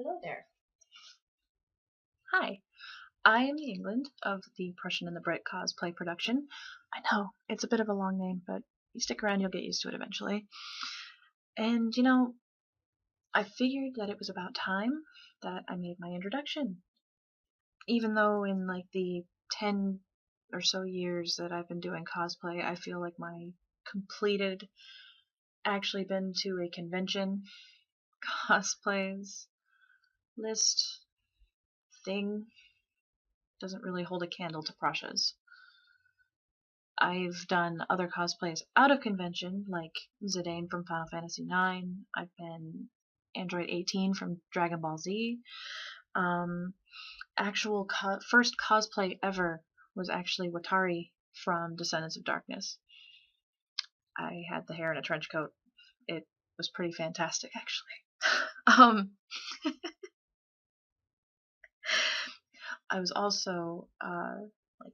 Hello there. Hi, I am the England of the Prussian and the Brit cosplay production. I know, it's a bit of a long name, but you stick around, you'll get used to it eventually. And I figured that it was about time that I made my introduction. Even though in like the 10 or so years that I've been doing cosplay, I feel like my completed, actually been to a convention, cosplays list thing doesn't really hold a candle to Prussia's. I've done other cosplays out of convention, like Zidane from Final Fantasy IX. I've been Android 18 from Dragon Ball Z. Actual first cosplay ever was actually Watari from Descendants of Darkness. I had the hair in a trench coat. It was pretty fantastic, actually. I was also like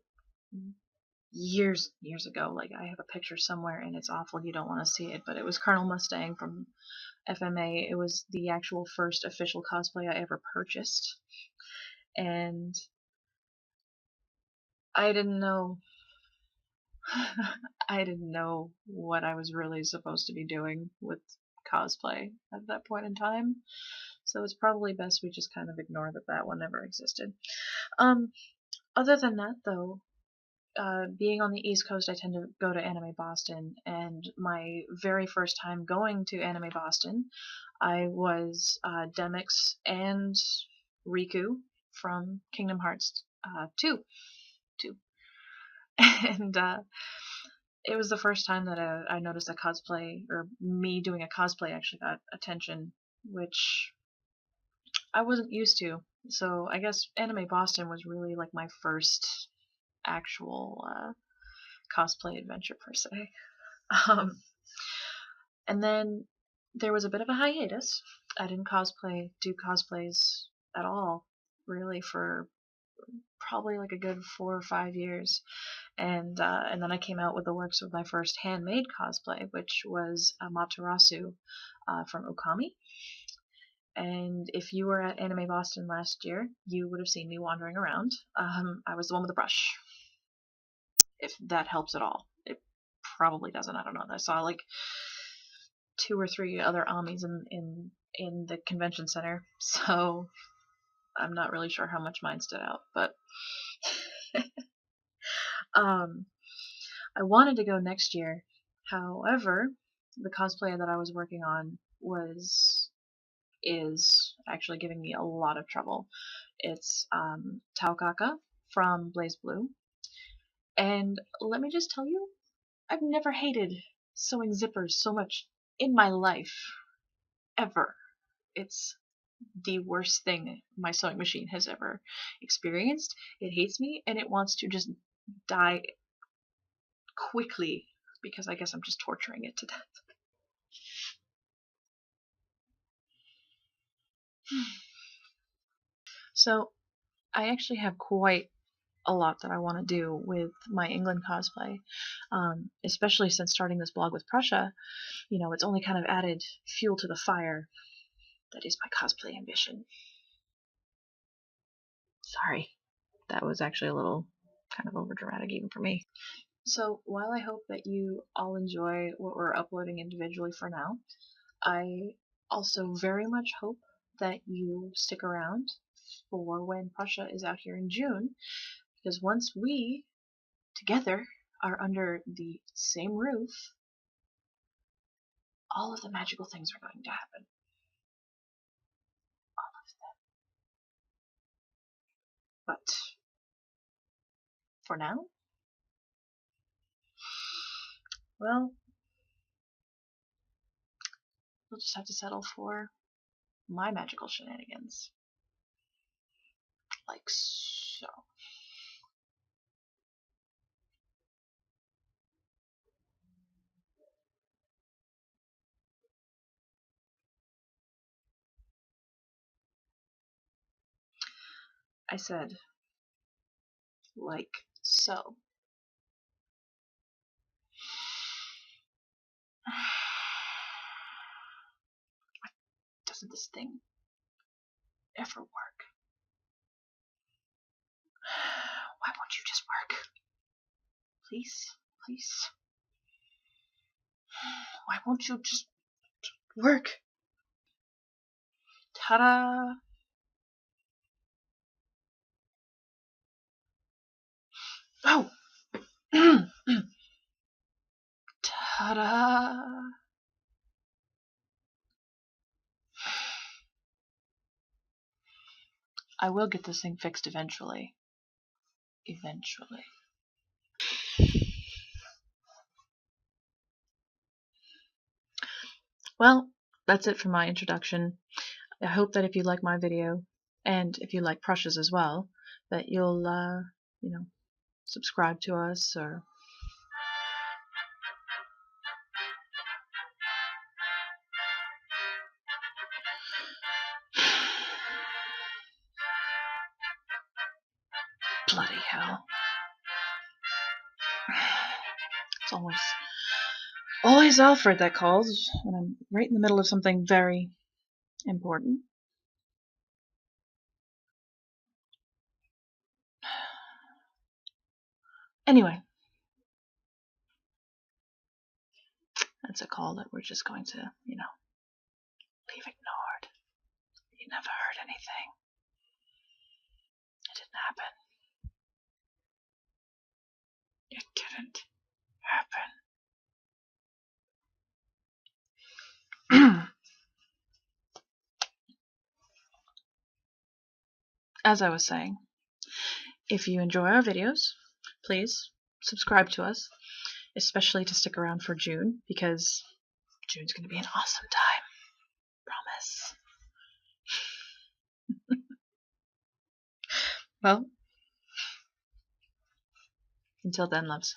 years ago, like I have a picture somewhere and it's awful, you don't want to see it, but it was Colonel Mustang from FMA. It was the actual first official cosplay I ever purchased, and I didn't know I didn't know what I was really supposed to be doing with cosplay at that point in time, so it's probably best we just kind of ignore that that one never existed. Other than that though, being on the East Coast, I tend to go to Anime Boston, and my very first time going to Anime Boston, I was Demix and Riku from Kingdom Hearts 2. And it was the first time that I noticed a cosplay, or me doing a cosplay actually got attention, which I wasn't used to. So I guess Anime Boston was really like my first actual cosplay adventure per se. Um, and then there was a bit of a hiatus. I didn't do cosplays at all, really, for probably like a good 4 or 5 years. And then I came out with the works of my first handmade cosplay, which was Amaterasu from Okami. And if you were at Anime Boston last year, you would have seen me wandering around. I was the one with the brush, if that helps at all. It probably doesn't. I don't know. I saw like 2 or 3 other Amis in the convention center, so I'm not really sure how much mine stood out. But I wanted to go next year. However, the cosplay that I was working on is actually giving me a lot of trouble. It's Taokaka from Blaze Blue, and let me just tell you, I've never hated sewing zippers so much in my life, ever. It's the worst thing my sewing machine has ever experienced. It hates me and it wants to just die quickly because I guess I'm just torturing it to death. So I actually have quite a lot that I want to do with my England cosplay, especially since starting this blog with Prussia. It's only kind of added fuel to the fire that is my cosplay ambition. Sorry, that was actually a little kind of overdramatic even for me. So while I hope that you all enjoy what we're uploading individually for now, I also very much hope that you stick around for when Prussia is out here in June, because once we, together, are under the same roof, all of the magical things are going to happen. All of them. But for now, well, we'll just have to settle for my magical shenanigans. Like so. I said, like so. Doesn't this thing ever work? Why won't you just work? Please, please. Why won't you just work? Ta-da! Oh! Ta-da! I will get this thing fixed eventually. Eventually. Well, that's it for my introduction. I hope that if you like my video, and if you like Prussia's as well, that you'll, you know, subscribe to us, or bloody hell. It's always Alfred that calls when I'm right in the middle of something very important. Anyway, that's a call that we're just going to, you know, leave ignored. You never heard anything. It didn't happen. It didn't happen. As I was saying, if you enjoy our videos, please subscribe to us, especially to stick around for June, because June's going to be an awesome time. Promise. Well, until then, loves.